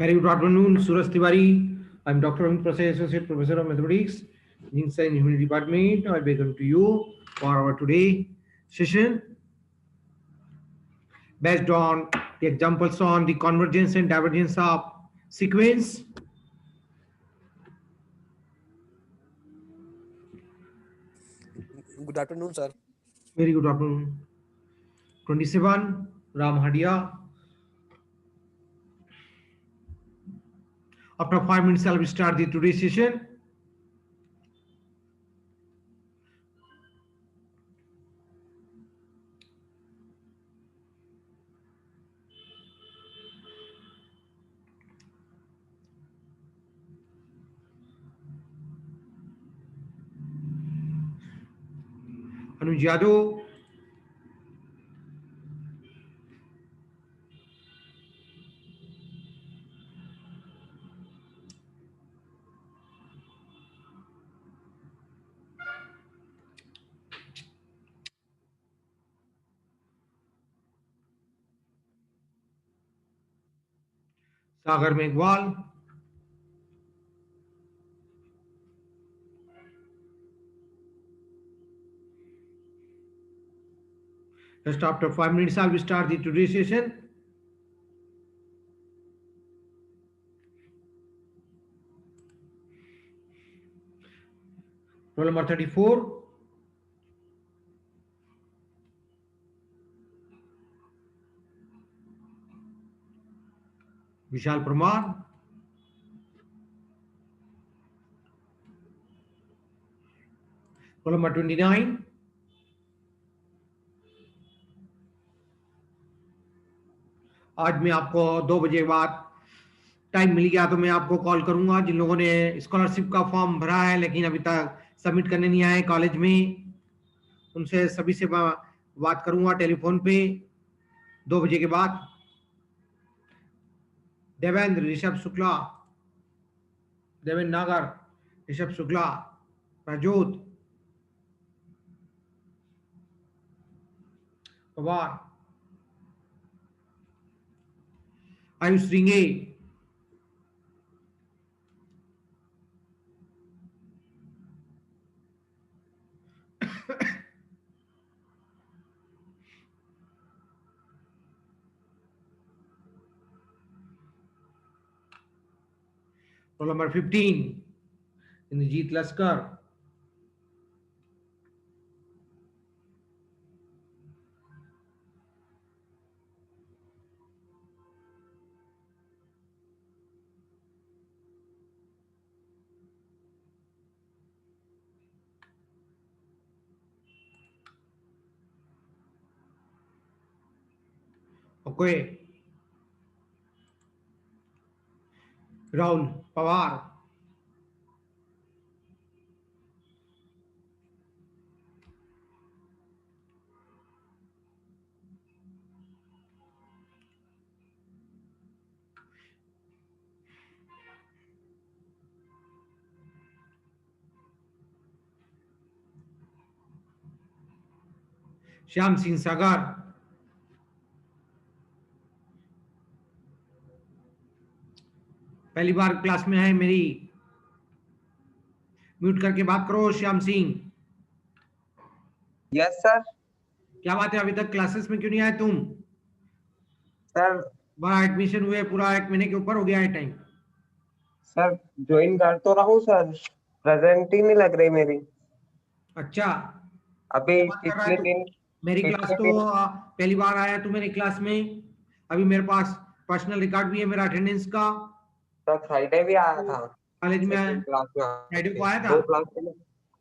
Very good afternoon, Suraj Tiwari. I'm Dr. Amit Prasad, Associate Professor of Mathematics, Engineering Science and Humanity Department. I welcome to you for our today session based on the examples on the convergence and divergence of sequence. Good afternoon, sir. Very good afternoon. 27, Ram Hadia. After 5 minutes, I will start the today's session. Anuj Yadav. Sagar Meghwal. Just after 5 minutes, I will start the today's session. Roll number 34. Vishal Parmar. Roll number 29. आज मैं आपको 2 बजे बाद time मिल गया तो मैं आपको call करूंगा जिन लोगों ने स्कॉलरशिप का फॉर्म भरा है लेकिन अभी तक सबमिट करने नहीं आए कॉलेज में, उनसे सभी से बात करूंगा टेलीफोन पे 2 बजे के बाद। देवेंद्र ऋषभ शुक्ला, देवेंद्र नागर, ऋषभ शुक्ला, प्रजोत Pawar, Ayush रिंगे, roll number 15 Indrajit Lashkar, okay, Rahul Pawar, Shyam Singh Sagar, पहली बार क्लास में है मेरी, म्यूट करके बात करो श्याम सिंह। Yes sir. क्या बात है, अभी तक क्लासेस में क्यों नहीं आए तुम? सर बड़ा एडमिशन हुए, पूरा 1 महीने के ऊपर हो गया है टाइम। सर ज्वाइन कर तो रहा हूँ सर, प्रेजेंट ही नहीं लग रही मेरी। अच्छा, अभी क्या बात कर रहा है पिछले तू? दिन मेरी क्लास पिछले तो दिन पहली बार आया तू मेरी क्लास में। अभी मेरे पास पर्सनल रिकॉर्ड भी है मेरा अटेंडेंस का। सर फ्राइडे भी आया था कॉलेज में सेकंड क्लास में, फ्राइडे को आया था। 2 क्लास में।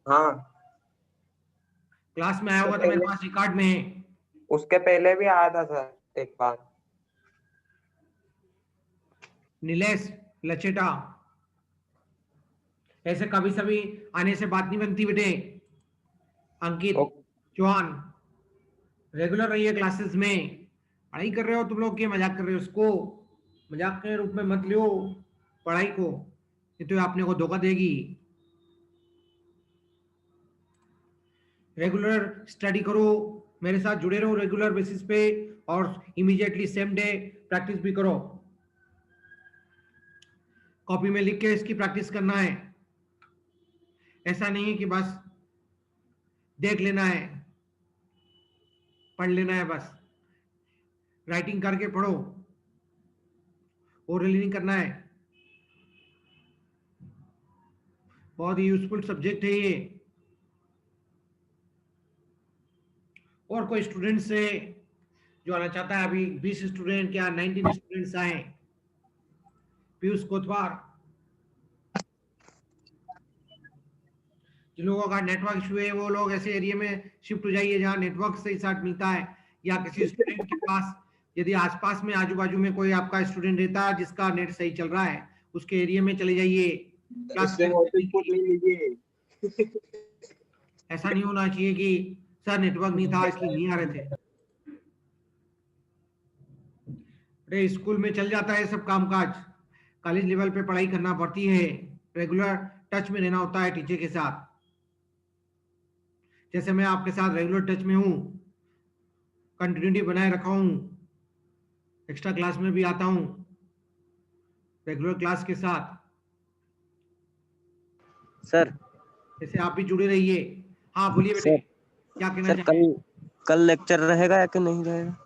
हाँ क्लास में आया उसके होगा तो मेरे पहले पास रिकॉर्ड में है। उसके पहले भी आया था सर एक बार। नीलेश लचेटा, ऐसे कभी सभी आने से बात नहीं बनती बेटे। अंकित चौहान, रेगुलर रहिए क्लासेस में। पढ़ाई कर रहे हो तुम लोग के मजाक कर रहे हो? उसको मजाक के रूप में मत लियो पढ़ाई को, ये तो आपने को धोखा देगी। रेगुलर स्टडी करो, मेरे साथ जुड़े रहो रेगुलर बेसिस पे और इमीडिएटली सेम डे प्रैक्टिस भी करो। कॉपी में लिख के इसकी प्रैक्टिस करना है। ऐसा नहीं है कि बस देख लेना है, पढ़ लेना है बस। राइटिंग करके पढ़ो, ओरली नहीं करना है। बहुत ही यूजफुल सब्जेक्ट है ये। और कोई स्टूडेंट से जो आना चाहता है? अभी 20 स्टूडेंट क्या 19 स्टूडेंट्स आए। पीयूष कोतवाल, जिन लोगों का नेटवर्क इशू है वो लोग ऐसे एरिया में शिफ्ट हो जाइए जहाँ नेटवर्क सही साथ मिलता है, या किसी स्टूडेंट के पास यदि आसपास में आजू बाजू में कोई आपका स्टूडेंट रहता है जिसका नेट सही चल रहा है, उसके एरिया में चले जाइए क्लास इससे हॉटस्पॉट नहीं लीजिए। ऐसा नहीं होना चाहिए कि सर नेटवर्क नहीं था इसलिए नहीं आ रहे थे। अरे स्कूल में चल जाता है सब काम काज, कॉलेज लेवल पे पढ़ाई करना पड़ती है, रेगुलर टच में रहना होता है टीचर के साथ। जैसे मैं आपके साथ रेगुलर टच में हूँ, कंटिन्यूटी बनाए रखा हूँ, एक्स्ट्रा क्लास में भी आता हूँ रेगुलर क्लास के साथ। सर जैसे आप भी जुड़े रहिए। हाँ बोलिए बेटे, सर क्या कहना सर चाहेंगे? कल लेक्चर रहेगा या कि नहीं रहेगा?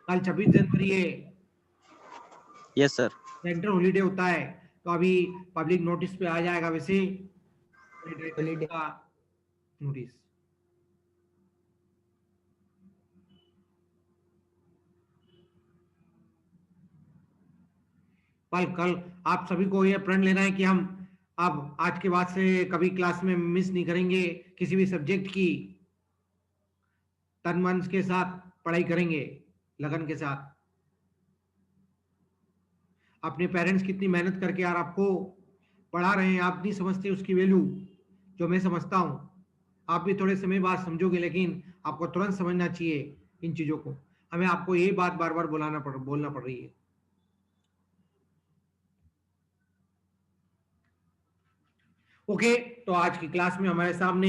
कल 26 जनवरी है। Yes sir. सेंटर हॉलीडे होता है तो अभी पब्लिक नोटिस पे आ जाएगा वैसे हॉलीडे का नोटिस। कल आप सभी को ये प्रण लेना है कि हम अब आज के बाद से कभी क्लास में मिस नहीं करेंगे, किसी भी सब्जेक्ट की तन मन के साथ पढ़ाई करेंगे, लगन के साथ। अपने पेरेंट्स कितनी मेहनत करके यार आपको पढ़ा रहे हैं, आप नहीं समझते उसकी वैल्यू जो मैं समझता हूँ। आप भी थोड़े समय बाद समझोगे, लेकिन आपको तुरंत समझना चाहिए इन चीजों को। हमें आपको ये बात बार बार बोलना पड़ रही है। ओके, तो आज की क्लास में हमारे सामने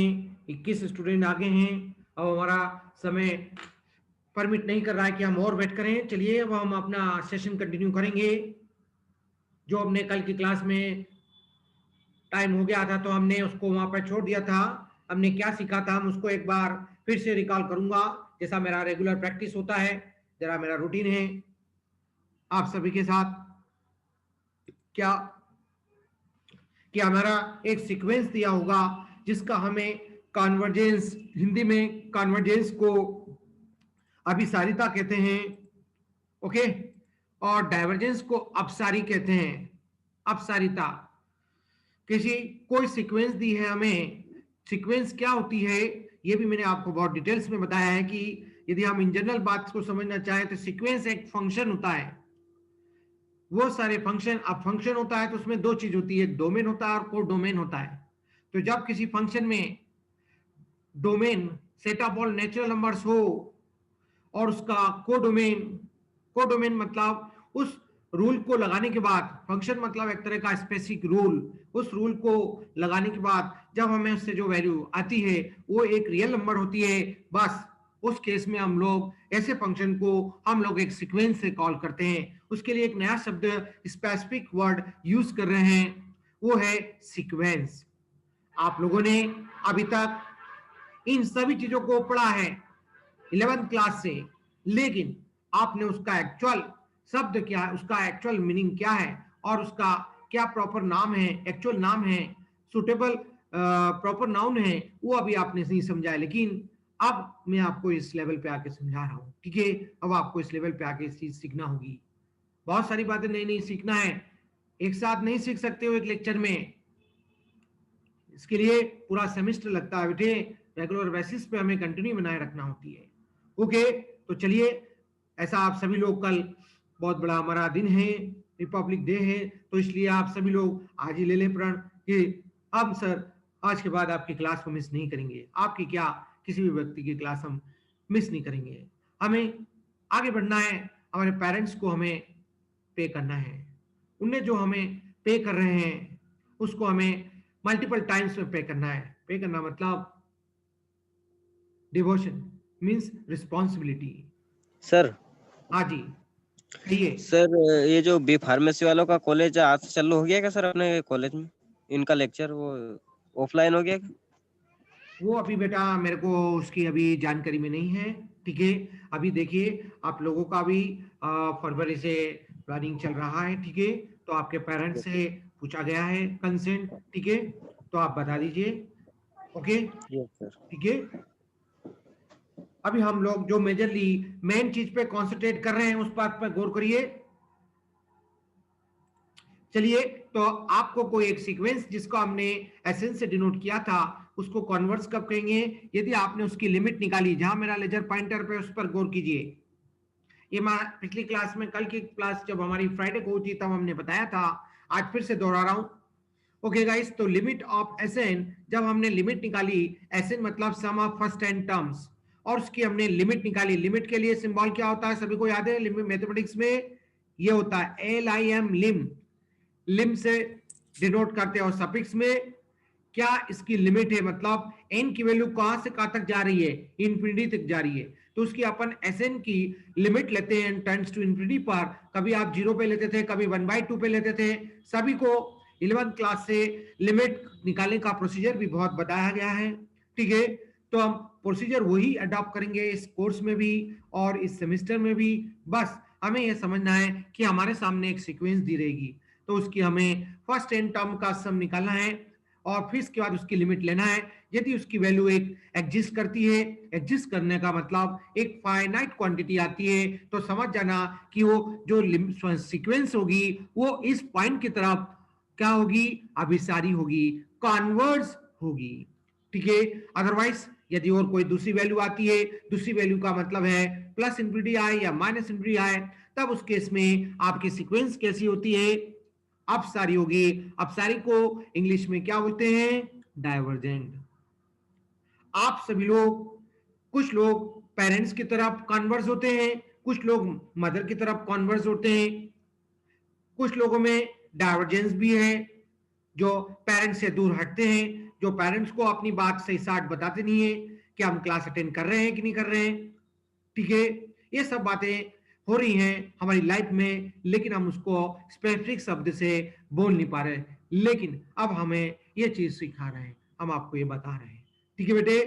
21 स्टूडेंट आगे हैं। अब हमारा समय परमिट नहीं कर रहा है कि हम और वेट करें। चलिए अब हम अपना सेशन कंटिन्यू करेंगे। जो हमने कल की क्लास में टाइम हो गया था तो हमने उसको वहां पर छोड़ दिया था। हमने क्या सीखा था हम उसको एक बार फिर से रिकॉल करूंगा, जैसा मेरा रेगुलर प्रैक्टिस होता है, जरा मेरा रूटीन है आप सभी के साथ। क्या कि हमारा एक सीक्वेंस दिया होगा जिसका हमें कॉन्वर्जेंस, हिंदी में कॉन्वर्जेंस को अभिसारिता कहते हैं, ओके, और डाइवर्जेंस को अपसारी कहते हैं, अपसारिता। किसी कोई सीक्वेंस दी है हमें, सीक्वेंस क्या होती है ये भी मैंने आपको बहुत डिटेल्स में बताया है कि यदि हम इन जनरल बात को समझना चाहें तो सीक्वेंस एक फंक्शन होता है। वो सारे फंक्शन, अब फंक्शन होता है तो उसमें दो चीज होती है, डोमेन होता है और कोडोमेन होता है। तो जब किसी फंक्शन में domain set of all natural numbers हो और उसका कोडोमेन, कोडोमेन मतलब उस रूल को लगाने के बाद, फंक्शन मतलब एक तरह का स्पेसिफिक रूल, उस रूल को लगाने के बाद जब हमें उससे जो वैल्यू आती है वो एक रियल नंबर होती है, बस उस केस में हम लोग ऐसे फंक्शन को हम लोग एक सीक्वेंस से कॉल करते हैं। उसके लिए एक नया शब्द, स्पेसिफिक वर्ड यूज कर रहे हैं, वो है सीक्वेंस। आप लोगों ने अभी तक इन सभी चीजों को पढ़ा है 11th क्लास से, लेकिन आपने उसका एक्चुअल शब्द क्या है, उसका एक्चुअल मीनिंग क्या है और उसका क्या प्रॉपर नाम है, एक्चुअल नाम है, सुटेबल प्रॉपर नाउन है, वो अभी आपने नहीं समझा है। लेकिन अब मैं आपको इस लेवल पे आके समझा रहा हूँ, ठीक है? अब आपको इस लेवल पे आके इस चीज सीखना होगी। बहुत सारी बातें नई नई सीखना है, एक साथ नहीं सीख सकते हो एक लेक्चर में। इसके लिए पूरा सेमेस्टर लगता है बेटे, रेगुलर बेसिस पे हमें कंटिन्यू बनाए रखना होती है। ओके, तो चलिए, ऐसा आप सभी लोग, कल बहुत बड़ा हमारा दिन है, रिपब्लिक डे है, तो इसलिए आप सभी लोग आज ही ले लें प्रण कि हम सर आज के बाद आपकी क्लास को मिस नहीं करेंगे। आपकी क्या, किसी भी व्यक्ति की क्लास हम मिस नहीं करेंगे। हमें आगे बढ़ना है, हमारे पेरेंट्स को हमें पे करना है, उन्हें जो हमें पे कर रहे हैं उसको हमें मल्टीपल टाइम्स में पे करना है। पे करना मतलब डिवोशन मीन्स रिस्पॉन्सिबिलिटी। सर हाँ जी। कहिए। सर ये जो बी फार्मेसी वालों का कॉलेज आज से चालू हो गया क्या सर अपने कॉलेज में? इनका लेक्चर वो ऑफलाइन हो गया क्या? वो अभी बेटा मेरे को उसकी अभी जानकारी में नहीं है। ठीक है, अभी देखिए आप लोगों का भी फरवरी से प्लानिंग चल रहा है। ठीक है, तो आपके पेरेंट्स से पूछा गया है कंसेंट। ठीक है, तो आप बता दीजिए। Okay, yes sir. ठीक है। अभी हम लोग जो मेजरली मेन चीज पे कॉन्सेंट्रेट कर रहे हैं उस बात पर गौर करिए। चलिए, तो आपको कोई एक सीक्वेंस जिसको हमने एसेंस से डिनोट किया था उसको कन्वर्ट्स कब कहेंगे, यदि आपने उसकी लिमिट निकाली, जहां मेरा लेजर पॉइंटर पे उस पर गौर कीजिए। ये पिछली क्लास में, कल की क्लास जब हमारी फ्राइडे को हुई तब हमने बताया था, आज फिर से दोहरा रहा हूं। ओके गाइस, तो लिमिट ऑफ एसएन, जब हमने लिमिट निकाली, एसएन मतलब सम ऑफ फर्स्ट एंड टर्म्स, और उसकी हमने लिमिट निकाली। लिमिट के लिए सिंबल क्या होता है, सभी को याद है मैथमेटिक्स में? ये होता है LIM, लिम। लिम से डिनोट करते हैं। और सफिक्स में क्या इसकी लिमिट है, मतलब एन की वैल्यू कहां से कहां तक जा रही है, इंफिनिटी तक जा रही है, तो उसकी अपन एसएन की लिमिट लेते हैं टेंड्स टू इंफिनिटी पर। कभी आप 0 पे लेते थे, कभी 1/2 पे लेते थे। सभी को 11th क्लास से लिमिट निकालने का प्रोसीजर भी बहुत बताया गया है। ठीक है, तो हम प्रोसीजर वही अडॉप्ट करेंगे इस कोर्स में भी और इस सेमेस्टर में भी। बस हमें यह समझना है कि हमारे सामने एक सीक्वेंस दी रहेगी, तो उसकी हमें फर्स्ट एन टर्म का सम निकालना है और फिर इसके बाद उसकी लिमिट लेना है। यदि उसकी वैल्यू एक एग्जिस्ट करती है, एग्जिस्ट करने का मतलब एक फाइनाइट क्वांटिटी आती है, तो समझ जाना कि वो जो सीक्वेंस होगी वो इस पॉइंट की तरफ क्या होगी, अभिसारी होगी, कॉन्वर्ज होगी। ठीक है, अदरवाइज यदि और कोई दूसरी वैल्यू आती है, दूसरी वैल्यू का मतलब है प्लस इंफिनिटी आए या माइनस इंफिनिटी आए, तब उस केस में आपकी सीक्वेंस कैसी होती है, अपसारी होगी। अपसारी को इंग्लिश में क्या बोलते हैं, डाइवर्जेंट। आप सभी लोग, कुछ लोग पेरेंट्स की तरफ कन्वर्स होते हैं, कुछ लोग मदर की तरफ कन्वर्स होते हैं। कुछ लोगों में डाइवर्जेंस भी है, जो पेरेंट्स से दूर हटते हैं, जो पेरेंट्स को अपनी बात सही साठ बताते नहीं है कि हम क्लास अटेंड कर रहे हैं कि नहीं कर रहे हैं। ठीक है, ये सब बातें हो रही हैं हमारी लाइफ में, लेकिन हम उसको स्पेसिफिक शब्द से बोल नहीं पा रहे। लेकिन अब हमें ये चीज सिखा रहे हैं, हम आपको ये बता रहे हैं। ठीक है बेटे,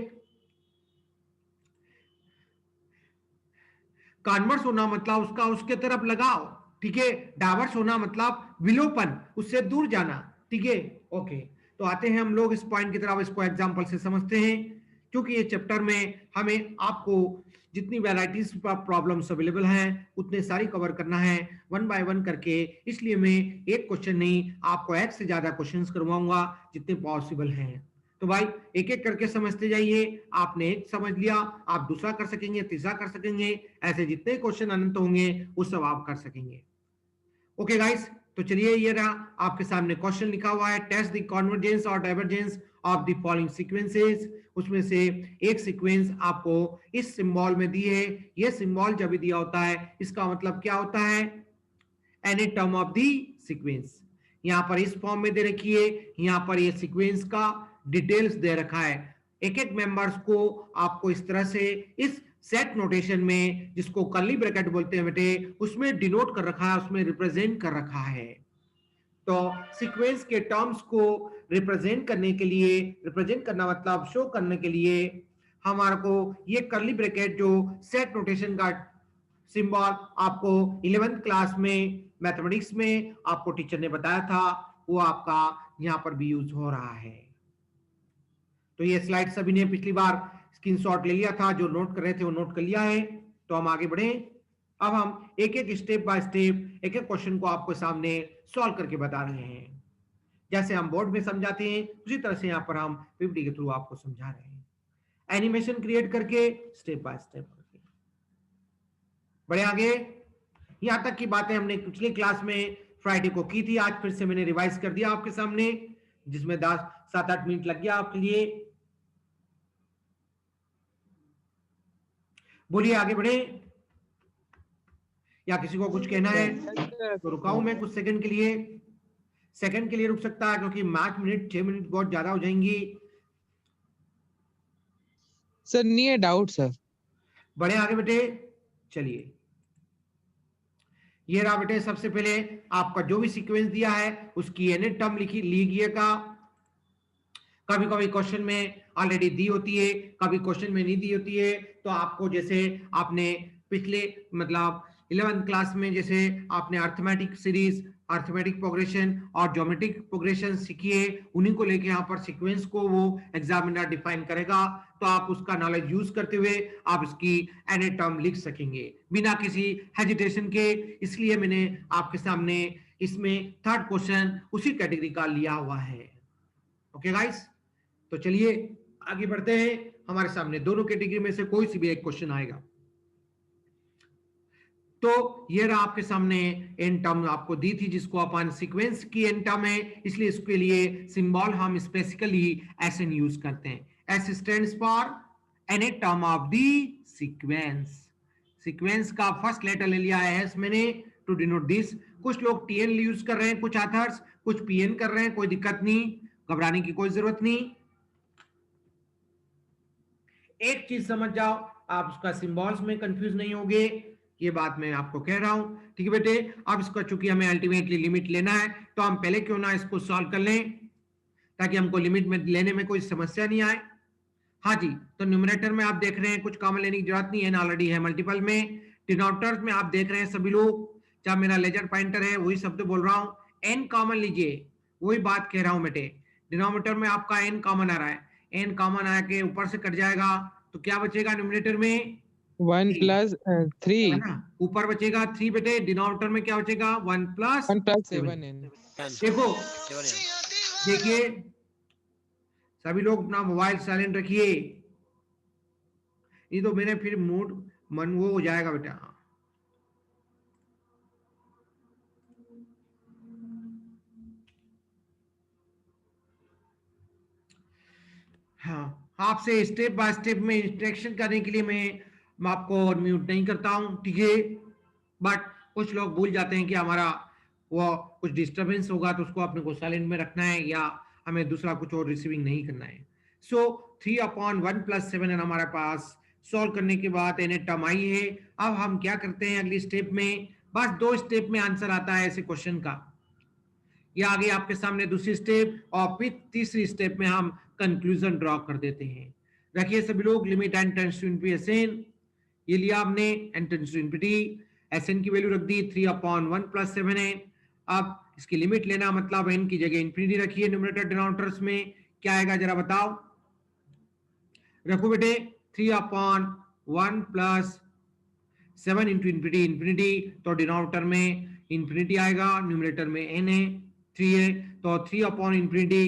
कन्वर्स होना मतलब उसका उसके तरफ लगाओ। ठीक है, डाइवर्स होना मतलब विलोपन, उससे दूर जाना। ठीक है, ओके। तो आते हैं हम लोग इस पॉइंट की तरफ, इसको एग्जांपल से समझते हैं, क्योंकि ये चैप्टर में हमें आपको जितनी वैरायटीज प्रॉब्लम्स अवेलेबल हैं उतने सारी कवर करना है वन बाय वन करके। इसलिए मैं एक क्वेश्चन नहीं, आपको एक से ज्यादा क्वेश्चंस करवाऊंगा जितने पॉसिबल हैं। तो भाई एक एक करके समझते जाइए। आपने एक समझ लिया, आप दूसरा कर सकेंगे, तीसरा कर सकेंगे, ऐसे जितने क्वेश्चन अनंत होंगे वो सब आप कर सकेंगे। ओके गाइस, तो चलिए ये रहा आपके सामने क्वेश्चन लिखा हुआ है, टेस्ट द कन्वर्जेंस और divergence of the following sequences. उसमें से एक सीक्वेंस आपको इस सिंबल में दी है। ये सिंबल जब भी दिया होता है इसका मतलब क्या होता है, any term of the sequence. यहां पर इस फॉर्म में दे रखी है, यहां पर ये सीक्वेंस का डिटेल्स दे रखा है। एक एक मेंबर्स को आपको इस तरह से इस सेट नोटेशन में, जिसको कर्ली ब्रैकेट बोलते हैं बेटे, उसमें डिनोट कर रखा है, उसमें रिप्रेजेंट कर रखा है। तो सीक्वेंस के टर्म्स को रिप्रेजेंट करने के लिए, रिप्रेजेंट करना मतलब शो करने के लिए, हमारे को ये कर्ली ब्रैकेट जो सेट नोटेशन का सिंबल आपको 11th क्लास में मैथमेटिक्स में आपको टीचर ने बताया था, वो आपका यहां पर भी यूज हो रहा है। तो ये स्लाइड सभी ने पिछली बार स्क्रीनशॉट ले लिया था, जो नोट कर रहे थे वो नोट कर लिया है। तो हम आगे बढ़े। अब हम एक एक स्टेप बाय स्टेप एक एक क्वेश्चन को आपको सामने सॉल्व करके बता रहे हैं। जैसे हम बोर्ड में समझाते हैं उसी तरह से यहाँ पर हम पीपीटी के थ्रू आपको समझा रहे हैं, एनिमेशन क्रिएट करके स्टेप बाय स्टेप करके। बढ़े आगे। यहां तक की बातें हमने पिछली क्लास में फ्राइडे को की थी, आज फिर से मैंने रिवाइज कर दिया आपके सामने, जिसमें 7-8 मिनट लग गया आपके लिए। बोलिए आगे बढ़े, या किसी को कुछ कहना है तो रुकाऊं मैं कुछ सेकंड के लिए। सेकंड के लिए रुक सकता है, क्योंकि 5 मिनट 6 मिनट बहुत ज्यादा हो जाएंगी। सर नहीं है डाउट सर। बढ़े आगे बेटे, चलिए ये रहा बेटे, सबसे पहले आपका जो भी सीक्वेंस दिया है उसकी nth टर्म लीजिएगा। कभी कभी क्वेश्चन में ऑलरेडी दी होती है, कभी क्वेश्चन में नहीं दी होती है, तो आपको जैसे आपने पिछले मतलब 11th क्लास में जैसे आपने अर्थमेटिक सीरीज, अर्थमेटिक प्रोग्रेशन और ज्योमेट्रिक प्रोग्रेशन सीखी है, उन्हीं को लेके यहाँ पर सीक्वेंस को वो एग्जामिनर डिफाइन करेगा, तो आप उसका नॉलेज यूज करते हुए आप इसकी nth टर्म लिख सकेंगे बिना किसी हेजिटेशन के। इसलिए मैंने आपके सामने इसमें थर्ड क्वेश्चन उसी कैटेगरी का लिया हुआ है। ओके गाइस, तो चलिए आगे बढ़ते हैं। हमारे सामने दोनों कैटेगरी में से कोई सी भी एक क्वेश्चन आएगा। तो ये रहा आपके सामने एन टर्म आपको दी थी, जिसको अपन सीक्वेंस की एन टर्म है, इसलिए इसके लिए सिंबल हम स्पेसिफिकली एस एन यूज करते हैं। S stands for n term of the sequence. Sequence का फर्स्ट लेटर ले लिया है एस मैंने टू डिनोट दिस। कुछ लोग टीएन यूज कर रहे हैं, कुछ ऑथर्स, कुछ पीएन कर रहे हैं, कोई दिक्कत नहीं, घबराने की कोई जरूरत नहीं। एक चीज समझ जाओ, आप उसका सिंबल्स में कंफ्यूज नहीं होगे, ये बात मैं आपको कह रहा हूं, ठीक है बेटे। अब इसका चूंकि हमें अल्टीमेटली लिमिट लेना है, तो हम पहले क्यों ना इसको सॉल्व कर लें, ताकि हमको लिमिट में लेने में कोई समस्या नहीं आए। हाँ जी, तो न्यूमरेटर में आप देख रहे हैं कुछ कॉमन लेने की जरूरत नहीं है, ऑलरेडी है मल्टीपल में। डिनोमिनेटर में आप देख रहे हैं सभी लोग, जब मेरा लेजर पॉइंटर है वही शब्द बोल रहा हूं, एन कॉमन लीजिए, वही बात कह रहा हूं बेटे। डिनोमिनेटर में आपका एन कॉमन आ रहा है, एन कॉमन आके ऊपर से कट जाएगा, तो क्या बचेगा न्यूमरेटर में 1 + 3 है ना, ऊपर बचेगा 3 बेटे, डिनोमिनेटर में क्या बचेगा 1 + 7n। देखो देखिए सभी लोग अपना मोबाइल साइलेंट रखिए, ये तो मेरे फिर मूड मन वो हो जाएगा बेटा। हाँ, आपसे स्टेप बाय स्टेप में इंस्ट्रक्शन करने के लिए मैं आपको म्यूट नहीं करता हूं, ठीक है। बट कुछ लोग भूल जाते हैं कि हमारा वो कुछ डिस्टरबेंस होगा तो उसको अपने को साइलेंट में रखना है, या हमें दूसरा कुछ और रिसीविंग नहीं करना है। सो 3/1 + 7n हमारे पास सॉल्व करने के बाद एन टर्म आई है। अब हम क्या करते हैं अगली स्टेप में, बस 2 स्टेप में आंसर आता है ऐसे क्वेश्चन का। या आगे आपके सामने दूसरी स्टेप और फिर तीसरी स्टेप में हम कंक्लूजन ड्रॉ कर देते हैं। रखिए सभी लोग, limit n tends to infinity SN, ये लिया हमने, n tends to infinity, SN की वैल्यू रख दी 3/1 + 7n। अब इसकी लिमिट लेना मतलब n की जगह इनफिनिटी रखिए न्यूमरेटर डिनोमिनेटर्स में, क्या आएगा जरा बताओ। रखो बेटे 3/1 + 7 × इनफिनिटी, इनफिनिटी तो डिनोमिनेटर में इनफिनिटी आएगा, न्यूमरेटर में n है, 3 है, तो 3/∞,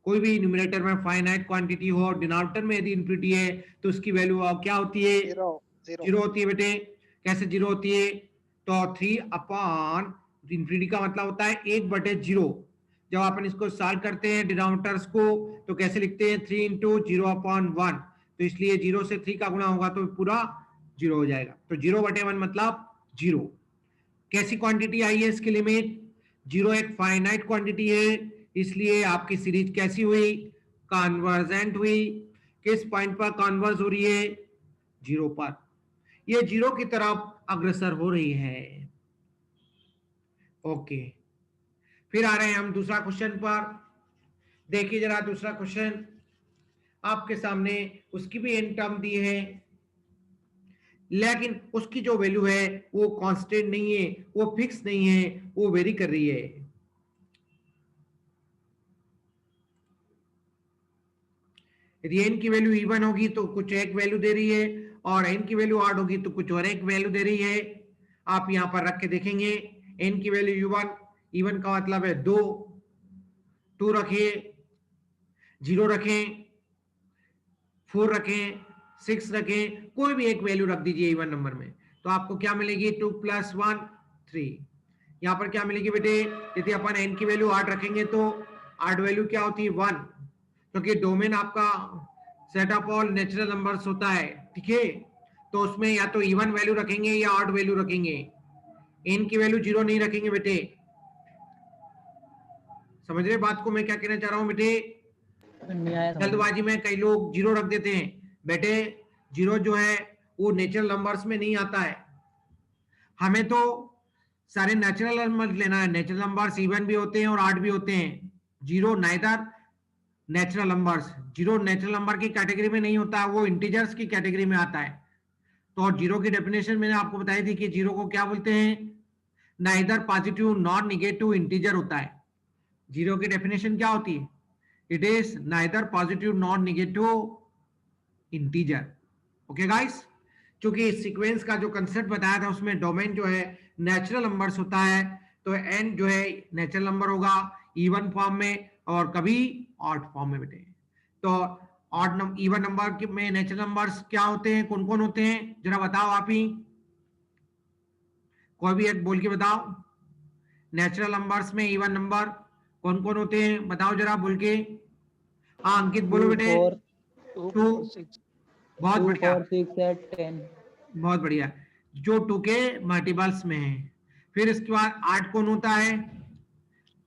कोई भी न्यूमरेटर में फाइनाइट क्वांटिटी हो, डिनोमिनेटर में यदि इनफिनिटी है तो उसकी वैल्यू क्या होती है, जीरो होती है बेटे। कैसे जीरो होती है, तो 3/∞ का मतलब होता है 1/0। जब अपन इसको सॉल्व करते हैं डिनोमिनेटर्स को तो कैसे लिखते हैं, 3 × 0/1, तो इसलिए 0 से 3 का गुणा होगा तो पूरा 0 हो जाएगा, तो 0/1 मतलब 0। कैसी क्वांटिटी आई है इसकी लिमिट, 0 एक फाइनाइट क्वांटिटी है, इसलिए आपकी सीरीज कैसी हुई, कन्वर्जेंट हुई। किस पॉइंट पर कन्वर्ज हो रही है, 0 पर, ये 0 की तरफ अग्रसर हो रही है। ओके, फिर आ रहे हैं हम दूसरा क्वेश्चन पर। देखिए जरा दूसरा क्वेश्चन आपके सामने, उसकी भी n टर्म दी है, लेकिन उसकी जो वैल्यू है वो कांस्टेंट नहीं है, वो फिक्स नहीं है, वो वेरी कर रही है। यदि n की वैल्यू इवन होगी तो कुछ एक वैल्यू दे रही है, और n की वैल्यू ऑड होगी तो कुछ और एक वैल्यू दे रही है। आप यहां पर रख के देखेंगे, n की वैल्यू इवन का मतलब है 2 रखिए, 0 रखें, 4 रखें, 6 रखें, कोई भी एक वैल्यू रख दीजिए इवन नंबर में, तो आपको क्या मिलेगी, 2 + 1 3। यहां पर क्या मिलेगी बेटे, यदि अपन n की वैल्यू 8 रखेंगे तो 8 वैल्यू क्या होती है 1, क्योंकि डोमेन आपका set of all natural numbers होता है, ठीक है। तो उसमें या तो इवन वैल्यू रखेंगे या ऑड वैल्यू रखेंगे, n की वैल्यू 0 नहीं रखेंगे बेटे। समझ रहे बात को मैं क्या कहना चाह रहा हूं बेटे। जल्दबाजी में कई लोग 0 रख देते हैं बेटे, 0 जो है वो नेचुरल नंबर्स में नहीं आता है। हमें तो सारे नेचुरल नंबर लेना है। नेचुरल नंबर्स इवन भी होते हैं और ऑड भी होते हैं। Zero neither natural numbers, zero natural number की कैटेगरी में नहीं होता है, वो इंटीजर्स की कैटेगरी में आता है। तो और जीरो की डेफिनेशन मैंने आपको बताई थी कि जीरो को क्या बोलते हैं, neither positive non negative integer होता है। जीरो की डेफिनेशन क्या होती है, it is neither positive non negative integer. Okay guys, क्योंकि इस सीक्वेंस का जो कंसेप्ट बताया था उसमें डोमेन जो है नेचुरल नंबर्स होता है, तो एन जो है नेचुरल नंबर होगा इवन फॉर्म में और कभी ऑड फॉर्म में बेटे। तो ऑड नंबर इवन नंबर में नेचुरल नंबर्स क्या होते हैं, कौन कौन होते हैं, जरा बताओ आप ही, कोई भी एक बोल के बताओ। नेचुरल नंबर्स में इवन नंबर कौन कौन होते हैं, बताओ जरा बोल के। हाँ अंकित बोलो बेटे। 2 बहुत बढ़िया, 4 6 8 10। बहुत बढ़िया, जो 2 के मल्टीपल्स में है। फिर इसके बाद 8 कौन होता है,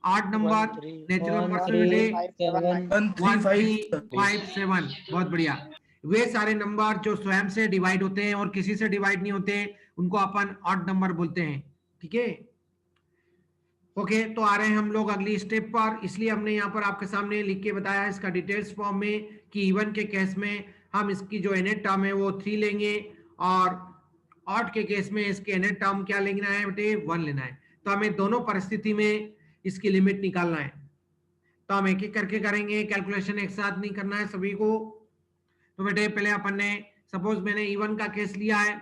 8 नंबर नेचुरल नंबर में बेटे 1 3 5 7। बहुत बढ़िया, वे सारे नंबर जो स्वयं से डिवाइड होते हैं और किसी से डिवाइड नहीं होते उनको अपन ऑड नंबर बोलते हैं। ठीक है, ओके। तो आ रहे हैं हम लोग अगली स्टेप पर, इसलिए हमने यहाँ पर आपके सामने लिख के बताया है इसका डिटेल्स फॉर्म में कि इवन के केस में हम इसकी जो nth टर्म है वो 3 लेंगे और ऑड के केस में इसके nth टर्म क्या लेना है बेटे, 1 लेना है। तो हमें दोनों परिस्थिति में इसकी लिमिट निकालना है। तो हम एक एक करके करेंगे, कैलकुलेशन एक साथ नहीं करना है सभी को। तो बेटे पहले अपन ने सपोज मैंने इवन का केस लिया है,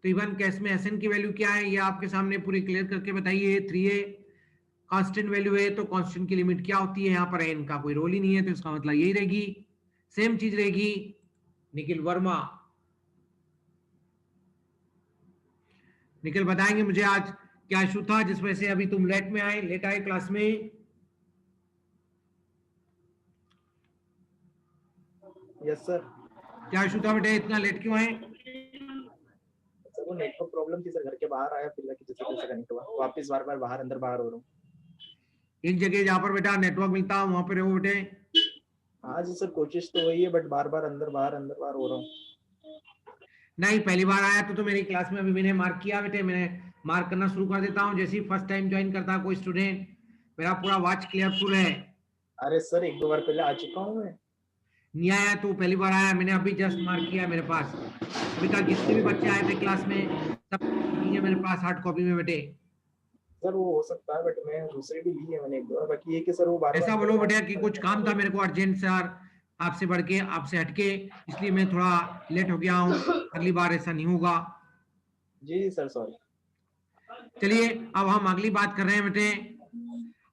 तो इवन केस में एसएन की वैल्यू क्या है ये आपके सामने पूरी क्लियर करके बताइए। 3a कांस्टेंट वैल्यू है, तो कांस्टेंट की लिमिट क्या होती है, यहाँ पर एन का कोई रोल ही नहीं है, तो इसका मतलब यही रहेगी। सेम चीज रहेगी निखिल वर्मा। निखिल बताएंगे मुझे आज क्या इशू था जिस वजह से अभी तुम लेट आए क्लास में। Yes sir. क्या इशू था बेटे, इतना लेट क्यों आए? सर वो नेटवर्क प्रॉब्लम थी सर, घर के बाहर आया फिर जाके जैसे तैसे कनेक्ट हुआ, वापस बार बाहर अंदर बाहर हो रहा हूँ। एक जगह जहां पर बेटा नेटवर्क मिलता है वहां पर रहो बेटे। हाँ जी सर, कोशिश तो वही है बट बार बार अंदर बाहर हो रहा हूँ। नहीं पहली बार आया तो मेरी क्लास में अभी मैंने मार्क किया बेटे, मैंने मार्क करना शुरू कर देता हूँ जैसे ही फर्स्ट टाइम ज्वाइन करता है कोई स्टूडेंट, मेरा पूरा वॉच क्लियरफुल है। अरे सर 1-2 बार पहले आ चुका हूँ मैं। नहीं आया तो पहली बार आया, मैंने अभी जस्ट मार्क किया मेरे पास। अभी तक जितने भी बच्चे आए थे क्लास में सब लिखेंगे मेरे पास हार्ड कॉपी में बेटे। सर वो हो सकता है बट मैं दूसरी भी ली है मैंने 1-2 बार, बाकी ये कि सर वो बार ऐसा बोलो बेटा कि कुछ काम था मेरे को अर्जेंट सर, आपसे बढ़ के आपसे हटके, इसलिए मैं थोड़ा लेट हो गया हूँ, अगली बार ऐसा नहीं होगा। जी सर सॉरी। चलिए अब हम अगली बात कर रहे हैं बेटे,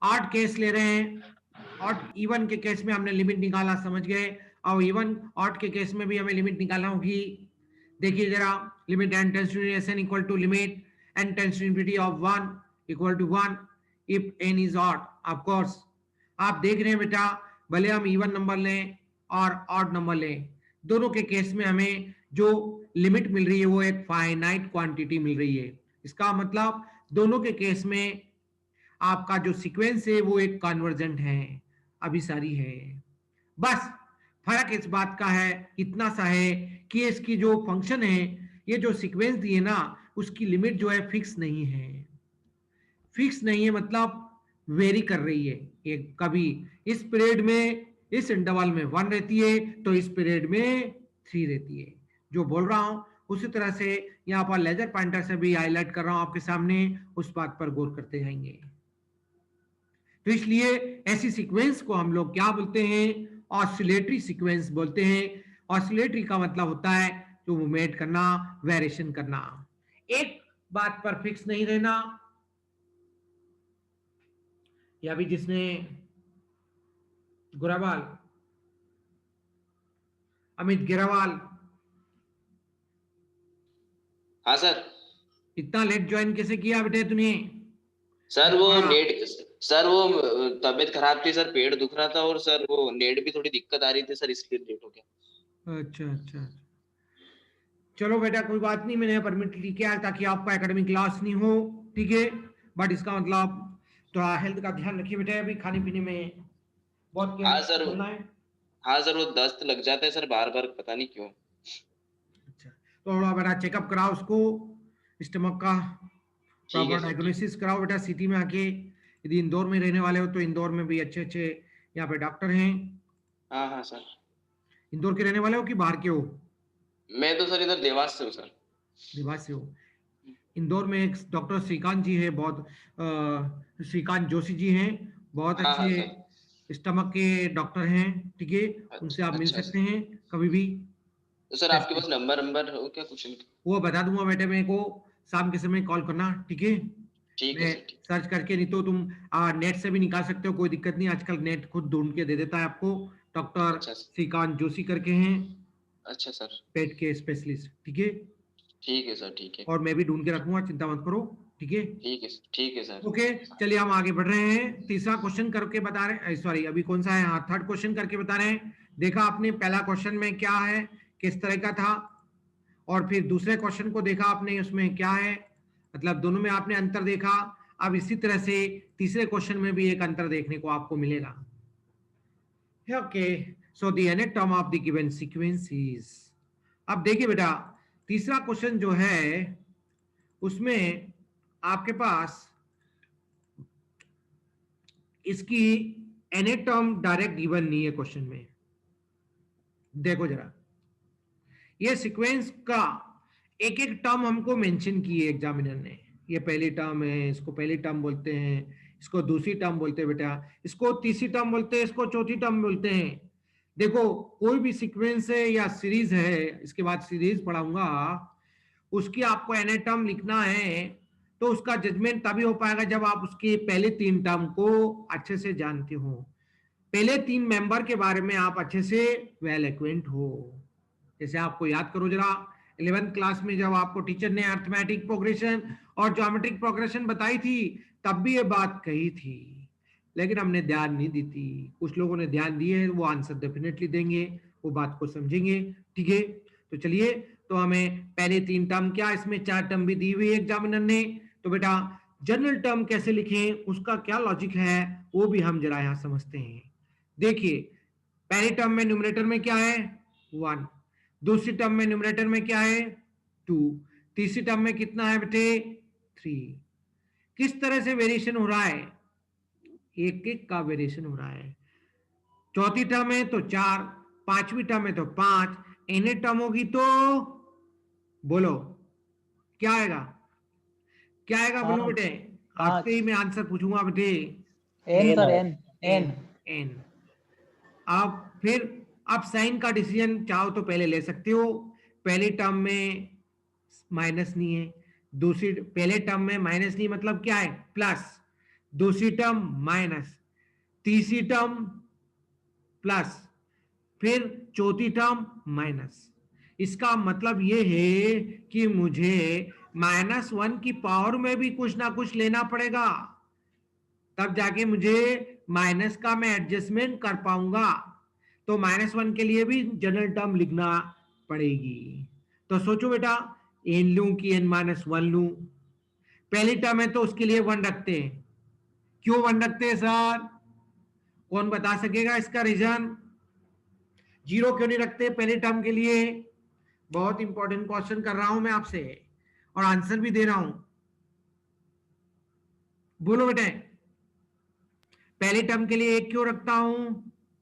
8 केस ले रहे हैं। ऑड इवन के केस में हमने लिमिट निकाला, समझ गए। और इवन ऑड के केस में भी हमें लिमिट निकालना होगी। देखिए जरा, limit n tends to n equal to limit n tends to infinity of 1 equal to 1 if n is odd. Of course आप देख रहे हैं बेटा, भले हम इवन नंबर लें और ऑड नंबर लें, दोनों के केस में हमें जो लिमिट मिल रही है वो एक फाइनाइट क्वांटिटी मिल रही है। इसका मतलब दोनों के केस में आपका जो सीक्वेंस है वो एक कन्वर्जेंट है, अभिसारी है। बस फर्क इस बात का है, इतना सा है कि इसकी जो फंक्शन है, ये जो सीक्वेंस दी है ना, उसकी लिमिट जो है फिक्स नहीं है। फिक्स नहीं है मतलब वेरी कर रही है, ये कभी इस पीरियड में इस इंटरवल में 1 रहती है तो इस पीरियड में 3 रहती है। जो बोल रहा हूं उसी तरह से यहाँ पर लेजर पॉइंटर से भी हाईलाइट कर रहा हूं आपके सामने, उस बात पर गौर करते जाएंगे। तो इसलिए ऐसी सीक्वेंस को हम लोग क्या बोलते हैं, ऑसिलेटरी सीक्वेंस बोलते हैं। ऑसिलेटरी का मतलब होता है जो मूवमेंट करना, वेरिएशन करना, एक बात पर फिक्स नहीं रहना। या भी जिसने गुरावाल, अमित गिरावाल, हाँ सर। इतना लेट ज्वाइन कैसे किया बेटे तूने? सर वो नेट, सर वो तबीयत खराब थी सर, पेट दुख रहा था और सर वो नेट भी थोड़ी दिक्कत आ रही थी सर, इसलिए लेट हो गया। अच्छा अच्छा, चलो बेटा कोई बात नहीं, मैंने परमिट किया है ताकि आपका एकेडमिक क्लास नहीं हो, ठीक है। बट इसका मतलब थोड़ा हेल्थ का ध्यान रखिए बेटा, अभी खाने पीने में बहुत हाँ सर, करना है। हाँ सर वो दस्त लग जाता है सर बार बार, पता नहीं क्यों। अच्छा, तो थोड़ा बेटा चेकअप कराओ उसको, स्टमक का प्रॉपर सर, डायग्नोसिस कराओ बेटा सिटी में आके। यदि इंदौर में रहने वाले हो तो इंदौर में भी अच्छे अच्छे यहाँ पे डॉक्टर हैं। हाँ हाँ सर। इंदौर के रहने वाले हो कि बाहर के हो? मैं तो सर इधर देवास से हूँ सर। देवास से हो। इंदौर में एक डॉक्टर श्रीकांत जी है, बहुत श्रीकांत जोशी जी हैं, बहुत हाँ हाँ अच्छे सर। स्टमक के डॉक्टर हैं, ठीक है, उनसे आप मिल अच्छा सकते सर। हैं कभी भी। तो सर आपके पास नंबर हो क्या कुछ इनका? वो बता दूंगा बेटे, मेरे को शाम के समय कॉल करना, ठीक है? ठीक है मैं सर, ठीक। सर्च करके, नहीं तो तुम नेट से भी निकाल सकते हो, कोई दिक्कत नहीं, आजकल नेट खुद ढूंढ के दे देता है आपको। डॉक्टर अच्छा सर। श्रीकांत जोशी करके हैं, अच्छा सर। पेट के स्पेशलिस्ट, ठीक है? ठीक है सर, ठीक है। और मैं भी ढूंढ के रखूंगा, चिंता मत करो, ठीक है? ठीक है सर। ओके, चलिए हम आगे बढ़ रहे हैं। तीसरा क्वेश्चन करके बता रहे हैं, सॉरी अभी कौन सा है, हाँ थर्ड क्वेश्चन करके बता रहे हैं। देखा आपने पहला क्वेश्चन में क्या है, किस तरह का था, और फिर दूसरे क्वेश्चन को देखा आपने, उसमें क्या है, मतलब दोनों में आपने अंतर देखा। अब इसी तरह से तीसरे क्वेश्चन में भी एक अंतर देखने को आपको मिलेगा। Okay, so the nth term of the given sequence is, अब देखिए बेटा तीसरा क्वेश्चन जो है उसमें आपके पास इसकी nth टर्म डायरेक्ट गिवन नहीं है क्वेश्चन में। देखो जरा, ये सीक्वेंस का एक एक टर्म हमको मेंशन किए एग्जामिनर ने। ये पहली टर्म है, इसको पहली टर्म बोलते हैं, इसको दूसरी टर्म बोलते हैं बेटा, इसको तीसरी टर्म बोलते हैं, इसको चौथी टर्म बोलते हैं। देखो कोई भी सीक्वेंस है या सीरीज है, इसके बाद सीरीज पढ़ाऊंगा, उसकी आपको nth टर्म लिखना है तो उसका जजमेंट तभी हो पाएगा जब आप उसके पहले तीन टर्म को अच्छे से जानते हो, पहले तीन मेंबर के बारे में आप अच्छे से वेल एक्वेंट हो। जैसे आपको याद करो जरा, 11th क्लास में जब आपको टीचर ने अर्थमेटिक प्रोग्रेशन और ज्योमेट्रिक प्रोग्रेशन बताई थी, तब भी ये बात कही थी, लेकिन हमने ध्यान नहीं दी थी। कुछ लोगों ने ध्यान दिए, वो आंसर डेफिनेटली देंगे, वो बात को समझेंगे, ठीक है? तो चलिए, तो हमें पहले तीन टर्म क्या, इसमें चार टर्म भी दी हुई है एग्जामिनर ने, तो बेटा जनरल टर्म कैसे लिखें, उसका क्या लॉजिक है, वो भी हम जरा यहाँ समझते हैं। देखिए पहले टर्म में न्यूमरेटर में क्या है 1, दूसरी टर्म में न्यूमरेटर में क्या है 2, तीसरी टर्म में कितना है बेटे 3। किस तरह से वेरिएशन हो रहा है, एक एक का वेरिएशन हो रहा है। चौथी टर्म है तो 4, पांचवी टर्म है तो 5, एन टर्म होगी तो बोलो क्या आएगा, क्या आएगा, बोलो बेटे, आपसे ही मैं आंसर पूछूंगा बेटे। N sir, n n n. आप फिर आप साइन का डिसीजन चाहो तो पहले ले सकते हो। पहले टर्म में माइनस नहीं है, दूसरी पहले टर्म में माइनस नहीं मतलब क्या है प्लस, दूसरी टर्म माइनस, तीसरी टर्म प्लस, फिर चौथी टर्म माइनस। इसका मतलब ये है कि मुझे -1 की पावर में भी कुछ ना कुछ लेना पड़ेगा, तब जाके मुझे माइनस का मैं एडजस्टमेंट कर पाऊंगा। तो -1 के लिए भी जनरल टर्म लिखना पड़ेगी। तो सोचो बेटा, n लूं कि n-1 लूं, पहली टर्म है तो उसके लिए 1 रखते हैं। क्यों 1 रखते हैं सर, कौन बता सकेगा इसका रीजन? 0 क्यों नहीं रखते पहले टर्म के लिए? बहुत इंपॉर्टेंट क्वेश्चन कर रहा हूं मैं आपसे और आंसर भी दे रहा हूं, बोलो बेटे पहले टर्म के लिए 1 क्यों रखता हूं?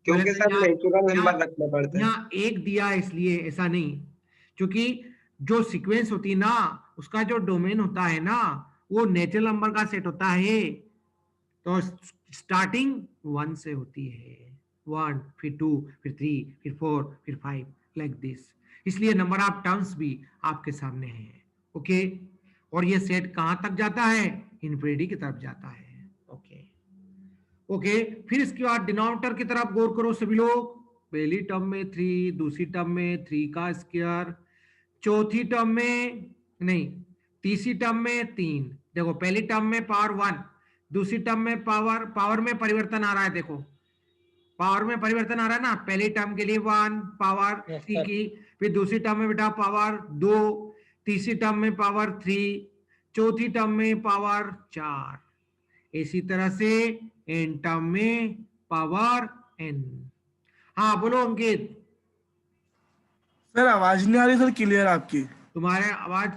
क्योंकि सर नेचुरल नंबर रखना पड़ता है। यहाँ 1 दिया इसलिए, ऐसा नहीं, क्योंकि जो सीक्वेंस होती है ना, उसका जो डोमेन होता है ना, वो नेचुरल नंबर का सेट होता है। तो स्टार्टिंग 1 से होती है, 1 फिर 2 फिर 3 फिर 4 फिर 5 लाइक दिस। इसलिए नंबर ऑफ टर्म्स भी आपके सामने है, ओके। और ये सेट कहां तक जाता है, इन्फिनिटी की तरफ जाता है, ओके ओके। फिर इसके बाद डिनोमिनेटर की तरफ गौर करो सभी लोग। पहली टर्म में 3, दूसरी टर्म में 3 का स्क्वायर, चौथी टर्म में नहीं, तीसरी टर्म में 3। देखो पहली टर्म में पावर 1, दूसरी टर्म में पावर में परिवर्तन आ रहा है, देखो पावर में परिवर्तन आ रहा है ना, पहली टर्म के लिए 1 पावर 3 की, फिर दूसरी टर्म में बेटा पावर 2, तीसरी टर्म में पावर 3, चौथी टर्म में पावर 4, इसी तरह से एन टर्म में पावर n। हाँ बोलो अंकित। सर आवाज नहीं आ रही सर क्लियर आपकी। तुम्हारे आवाज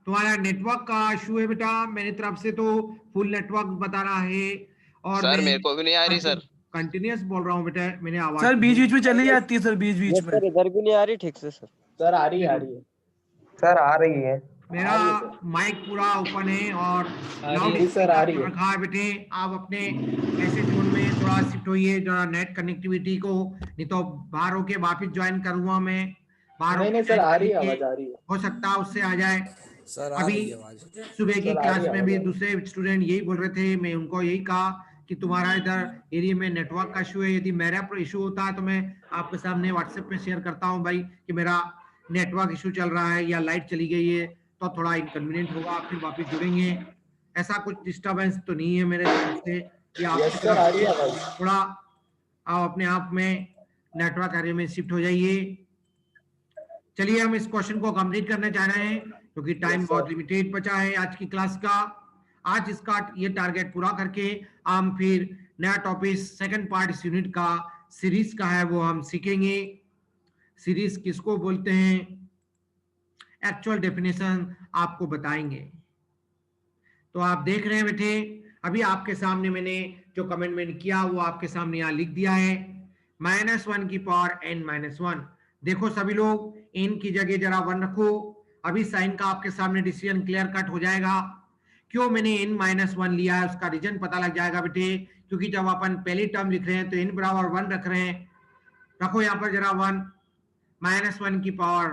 तुम्हारा नेटवर्क का इशू है बेटा, मेरी तरफ से तो फुल नेटवर्क बता रहा है और सर मैं मेरे को भी नहीं आ रही सर। कंटिन्यूअस बोल रहा हूँ बेटा, मेरे आवाज सर बीच बीच में चली जाती है सर, बीच बीच यस में। सर, इधर भी नहीं आ रही ठीक से सर। सर आ रही है सर आ रही है। मेरा आ रही है सर। माइक पूरा ओपन है और जी सर आ रही है। रखा है बेटे। आप अपने ऐसे जोन में थोड़ा शिफ्ट होइए जरा नेट कनेक्टिविटी को, नहीं तो बाहर होके वापस ज्वाइन करूंगा मैं। बाहर नहीं होके सर आ join रही है, कीजिए, आवाज आ रही है। हो सकता है उससे आ जाए। सर आ अभी रही है आवाज। सुबह की सर, आ क्लास रही है में आवाज, भी आ रही है। दूसरे स्टूडेंट यही बोल रहे थे, मैं उनको यही कहा कि तुम्हारा इधर एरिया में नेटवर्क का इशू है। यदि मेरा इशू होता है तो मैं आपके सामने व्हाट्सएप पे शेयर करता हूँ भाई कि मेरा नेटवर्क इशू चल रहा है या लाइट चली गई है, तो थोड़ा इनकन्वीनियंट होगा, फिर वापस जुड़ेंगे। ऐसा कुछ डिस्टर्बेंस तो नहीं है मेरे तरफ से कि आप यस सर आ रही है आवाज। थोड़ा आप अपने आप में नेटवर्क एरिया में शिफ्ट हो जाइए। चलिए हम इस क्वेश्चन को कंप्लीट करना चाह रहे हैं क्योंकि टाइम Yes, बहुत sir. लिमिटेड बचा है आज की क्लास का। आज इसका ये टारगेट पूरा करके हम फिर नया टॉपिक सेकंड पार्ट इस यूनिट का सीरीज का है वो हम सीखेंगे। सीरीज किसको बोलते हैं, एक्चुअल डेफिनेशन आपको बताएंगे। तो आप देख रहे हैं बेटे, अभी आपके सामने मैंने जो कमेंटमेंट किया वो आपके सामने यहाँ लिख दिया है, -1 की पावर n-1। देखो सभी लोग n की जगह जरा 1 रखो। अभी साइन का आपके सामने डिसीजन क्लियर कट हो जाएगा। क्यों मैंने n-1 लिया है उसका रीजन पता लग जाएगा बेटे, क्योंकि जब अपन पहली टर्म लिख रहे हैं तो n बराबर 1 रख रहे हैं। रखो यहाँ पर जरा 1, -1 की पावर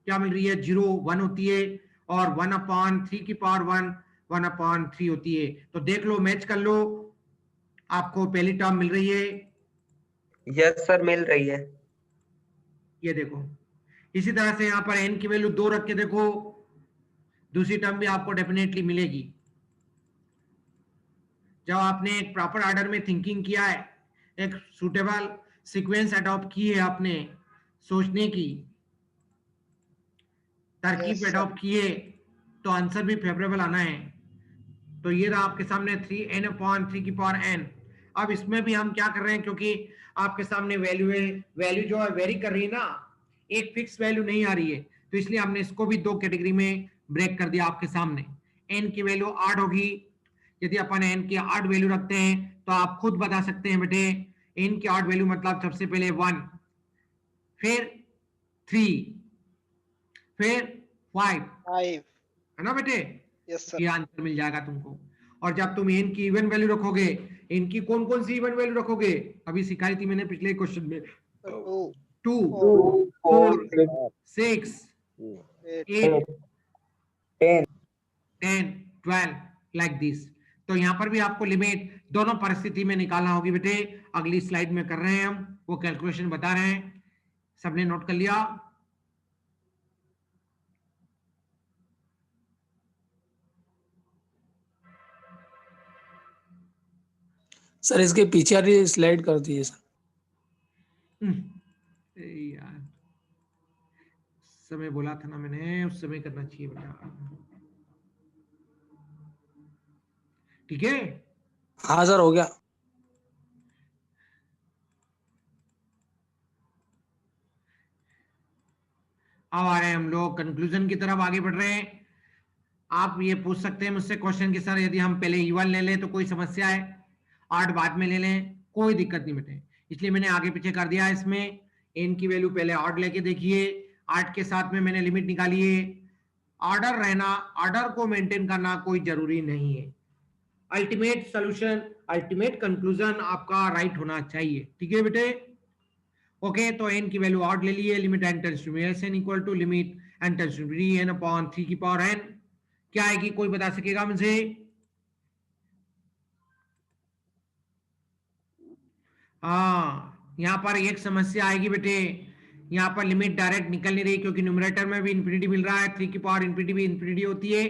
क्या मिल रही है, 0, 1 होती है, और 1/3 की पावर 1, 1/3 होती है। तो देख लो, मैच कर लो, आपको पहली टर्म मिल रही है। यस सर मिल रही है। ये देखो, इसी तरह से यहाँ पर n की वैल्यू 2 रख के देखो, दूसरी टर्म भी आपको डेफिनेटली मिलेगी। जब आपने एक प्रॉपर ऑर्डर में थिंकिंग किया है, एक सुटेबल सीक्वेंस अडॉप्ट की है, आपने सोचने की तरकीब अडॉप्ट की है, तो आंसर भी फेवरेबल आना है। तो ये रहा आपके सामने 3n/3 की पावर n। अब इसमें भी हम क्या कर रहे हैं, क्योंकि आपके सामने वैल्यू है, वैल्यू जो है वेरी कर रही है ना, एक फिक्स वैल्यू नहीं आ रही है, तो इसलिए हमने इसको भी 2 कैटेगरी में ब्रेक कर दिया आपके सामने। n की वैल्यू 8 होगी। यदि अपन n की 8 वैल्यू रखते हैं तो आप खुद बता सकते हैं बेटे, n की 8 वैल्यू मतलब सबसे पहले 1, फिर 3, फिर 5 है ना बेटे। ये आंसर मिल जाएगा तुमको। और जब तुम n की इवन वैल्यू रखोगे, n की कौन कौन सी इवन वैल्यू रखोगे, अभी सिखाई थी मैंने पिछले क्वेश्चन में, 2, 4, 6, 8, 10, 12 लाइक दिस। तो यहाँ पर भी आपको लिमिट दोनों परिस्थिति में निकालना होगी बेटे। अगली स्लाइड में कर रहे हैं हम, वो कैलकुलेशन बता रहे हैं, सबने नोट कर लिया। सर इसके पीछे वाली स्लाइड कर दीजिए सर। यार समय बोला था ना मैंने, उस समय करना चाहिए बेटा। ठीक है, हाँ सर हो गया। अब आ रहे हैं हम लोग कंक्लूजन की तरफ, आगे बढ़ रहे हैं। आप ये पूछ सकते हैं मुझसे क्वेश्चन कि सर यदि हम पहले E1 ले लें तो कोई समस्या है, 8 बाद में ले लें, कोई दिक्कत नहीं बेटे। इसलिए मैंने आगे पीछे कर दिया इसमें। n की वैल्यू पहले 8 लेके देखिए, 8 के साथ में मैंने लिमिट निकाली है। ऑर्डर रहना, ऑर्डर को मेंटेन करना कोई जरूरी नहीं है। अल्टीमेट सॉल्यूशन, अल्टीमेट कंक्लूजन आपका राइट होना चाहिए। ठीक है बेटे, ओके। तो n की वैल्यू 8 ले लिए, limit n tends to n equal to limit n tends to n/3 की पावर n क्या आएगी, कोई बता सकेगा मुझे? हाँ, यहाँ पर एक समस्या आएगी बेटे, यहाँ पर लिमिट डायरेक्ट निकल नहीं रही, क्योंकि न्यूमरेटर में भी इंफिनिटी मिल रहा है, 3 की पावर इंफिनिटी भी इंफिनिटी होती है,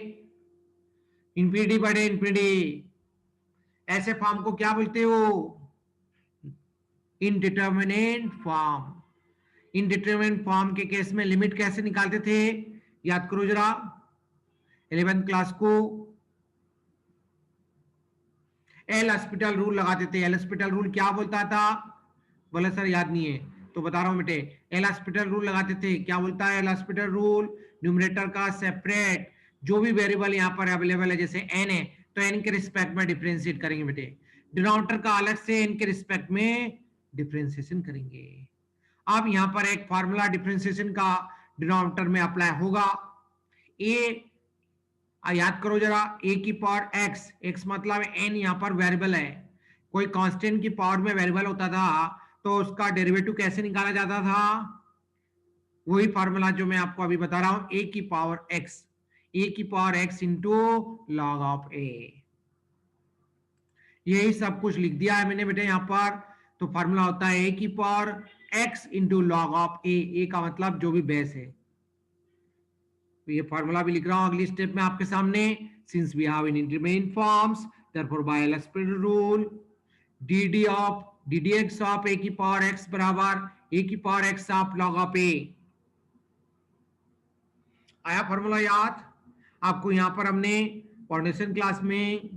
इंफिनिटी बड़े इंफिनिटी। ऐसे फॉर्म को क्या बोलते हो? Indeterminate form. इनडिटरमिनेट फॉर्म के केस में लिमिट कैसे निकालते थे, याद करो जरा 11th क्लास को। एल हॉस्पिटल रूल लगाते थे। एल हॉस्पिटल रूल क्या बोलता था? बोले सर याद नहीं है, तो बता रहा हूं बेटे। एल हॉस्पिटल रूल लगाते थे, क्या बोलता है एल हॉस्पिटल रूल? न्यूमरेटर का सेपरेट, जो भी वेरिएबल यहाँ पर अवेलेबल है, जैसे n है तो n के रिस्पेक्ट में डिफरेंशिएट करेंगे बेटे, डिनोमिनेटर का अलग से n के रिस्पेक्ट में डिफरेंशिएशन करेंगे। अब यहाँ पर एक फार्मूला डिफरेंशिएशन का डिनोमिनेटर में अप्लाई होगा। a याद करो जरा, a की पावर x मतलब n यहाँ पर वेरिएबल है, कोई कांस्टेंट की पावर में वेरिएबल होता था तो उसका डेरिवेटिव कैसे निकाला जाता था, वही फार्मूला जो मैं आपको अभी बता रहा हूं, a की power x into log of a। यही सब कुछ लिख दिया है मैंने बेटे यहाँ पर। तो फार्मूला होता है a की power x into log of a का मतलब जो भी बेस है। तो ये फार्मूला भी लिख रहा हूं अगली स्टेप में आपके सामने। Since we have in intermediate forms, therefore by L'Hospital rule ddx of a की पावर x बराबर a की power x of log of a। आया फार्मूला याद आपको? यहाँ पर हमने फाउंडेशन क्लास में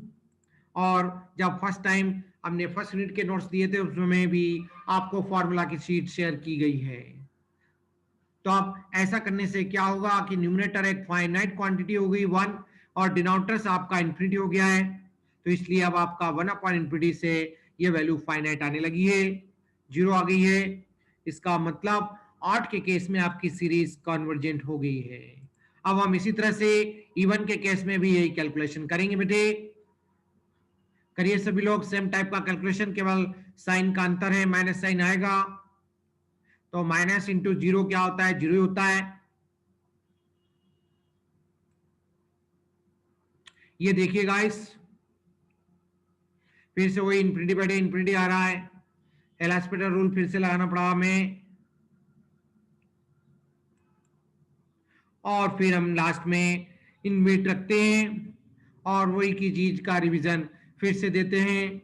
और जब फर्स्ट टाइम हमने फर्स्ट यूनिट के नोट्स दिए थे उसमें भी आपको फार्मूला की शीट शेयर की गई है। तो अब ऐसा करने से क्या होगा कि न्यूमरेटर एक फाइनाइट क्वांटिटी हो गई 1 और डिनोमिनेटर आपका इन्फिनिटी हो गया है, तो इसलिए अब आपका 1/इन्फिनिटी से ये वैल्यू फाइनाइट आने लगी है, 0 आ गई है। इसका मतलब 8 के केस में आपकी सीरीज कन्वर्जेंट हो गई है। अब हम इसी तरह से इवन के केस में भी यही कैलकुलेशन करेंगे बेटे। करिए सभी लोग सेम टाइप का कैलकुलेशन, केवल साइन का अंतर है, माइनस साइन आएगा तो माइनस इंटू 0 क्या होता है, 0 होता है। ये देखिए गाइस, फिर से वही इन्फिनिटी बटे इन्फिनिटी आ रहा है, एल'एस्पिरेटर रूल फिर से लगाना पड़ा हमें, और फिर हम लास्ट में इनवर्ट रखते हैं और वही की चीज का रिवीजन फिर से देते हैं।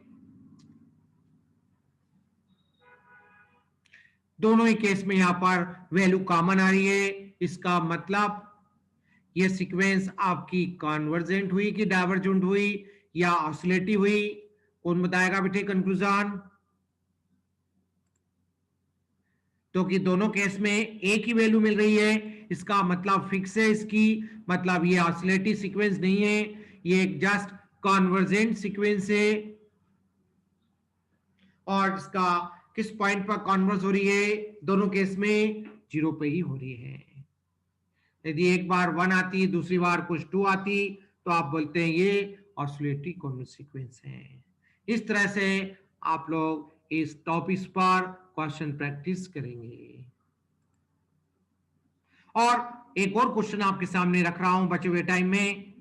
दोनों ही केस में यहां पर वैल्यू कॉमन आ रही है, इसका मतलब ये सीक्वेंस आपकी कन्वर्जेंट हुई कि डाइवर्जेंट हुई या ऑसिलेटिव हुई, कौन बताएगा बेटे कंक्लूजन? तो कि दोनों केस में एक ही वैल्यू मिल रही है, इसका मतलब फिक्स है इसकी, मतलब ये ऑसिलेटिव सीक्वेंस नहीं है, ये एक जस्ट कन्वर्जेंट सीक्वेंस है। और इसका किस पॉइंट पर कन्वर्ज हो रही है? दोनों केस में 0 पे ही हो रही है। यदि एक बार 1 आती, दूसरी बार कुछ 2 आती, तो आप बोलते हैं ये ऑसिलेटरी कन्वर्ज सीक्वेंस है। इस तरह से आप लोग इस टॉपिक पर क्वेश्चन प्रैक्टिस करेंगे। और एक और क्वेश्चन आपके सामने रख रहा हूं बचे हुए टाइम में,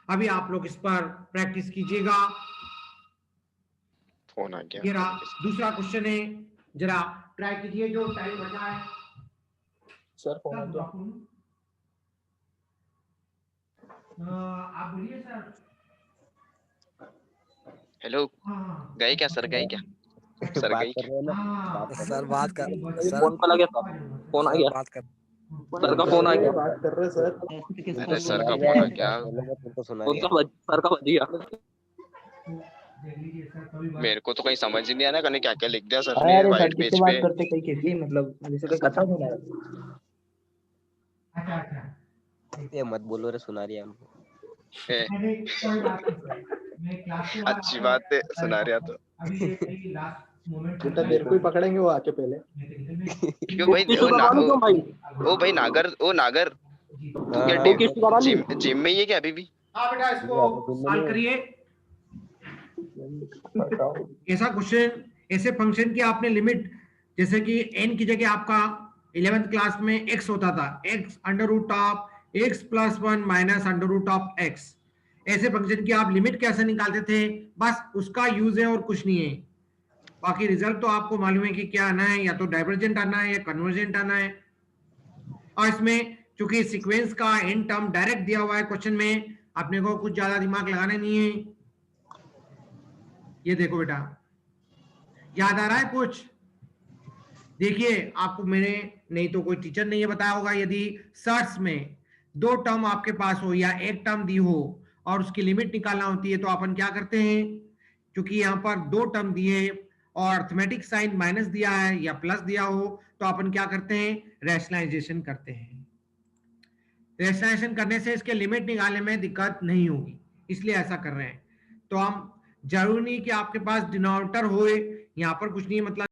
अभी आप लोग इस पर प्रैक्टिस कीजिएगा। फोन आ गया। ये रहा दूसरा क्वेश्चन है, जरा ट्राई कीजिए जो टाइम बचा है। सर फोन आ गया। आप बोलिए सर। हेलो, गए क्या सर? गए क्या सर? बात गए कर रहे हैं ना, सर बात कर फोन पर लगे, फोन आ गया, बात कर सर का फोन आ गया, बात कर रहे सर। अरे सर का फोन आ गया। तुमको सुना सर का बज गया। मेरे को तो कहीं समझ ही नहीं आ रहा, कने क्या क्या लिख दिया सर ने व्हाइट पेज पे। बात करते कहीं किसी मतलब जैसे कोई कथा सुना रहा है। ये मत बोलो रे, सुना रही है हमको। अच्छी बात है, सुना रहा तो। बेटा देर को ही पकड़ेंगे वो आके पहले। क्यों भाई? ओ भाई नागर, ओ नागर, तू क्या जिम में ही है क्या अभी भी? हाँ बेटा, इसको सॉल्व करिए। ऐसा क्वेश्चन, ऐसे फंक्शन की आपने लिमिट, जैसे कि n की जगह आपका 11th क्लास में x होता था, x under root of x plus 1 minus under root of x, ऐसे फंक्शन की आप लिमिट कैसे निकालते थे? बस उसका यूज है और कुछ नहीं है। बाकी रिजल्ट तो आपको मालूम है कि क्या आना है, या तो डाइवर्जेंट आना है या कन्वर्जेंट आना है। और इसमें चूंकि सीक्वेंस का एन टर्म डायरेक्ट दिया हुआ है क्वेश्चन में, अपने को कुछ ज्यादा दिमाग लगाना नहीं है। ये देखो बेटा, याद आ रहा है कुछ? देखिए, आपको मैंने नहीं तो कोई टीचर ने ये बताया होगा, यदि सर्च में 2 टर्म आपके पास हो या एक टर्म दी हो और उसकी लिमिट निकालना होती है, तो अपन क्या करते हैं? क्योंकि यहाँ पर 2 टर्म दिए और अर्थमेटिक साइन माइनस दिया है या प्लस दिया हो, तो अपन क्या करते हैं? रैशनलाइजेशन करते हैं। रेशनलाइजेशन करने से इसके लिमिट निकालने में दिक्कत नहीं होगी, इसलिए ऐसा कर रहे हैं। तो हम जरूरी नहीं कि आपके पास डिनोमिनेटर हो, यहाँ पर कुछ नहीं, मतलब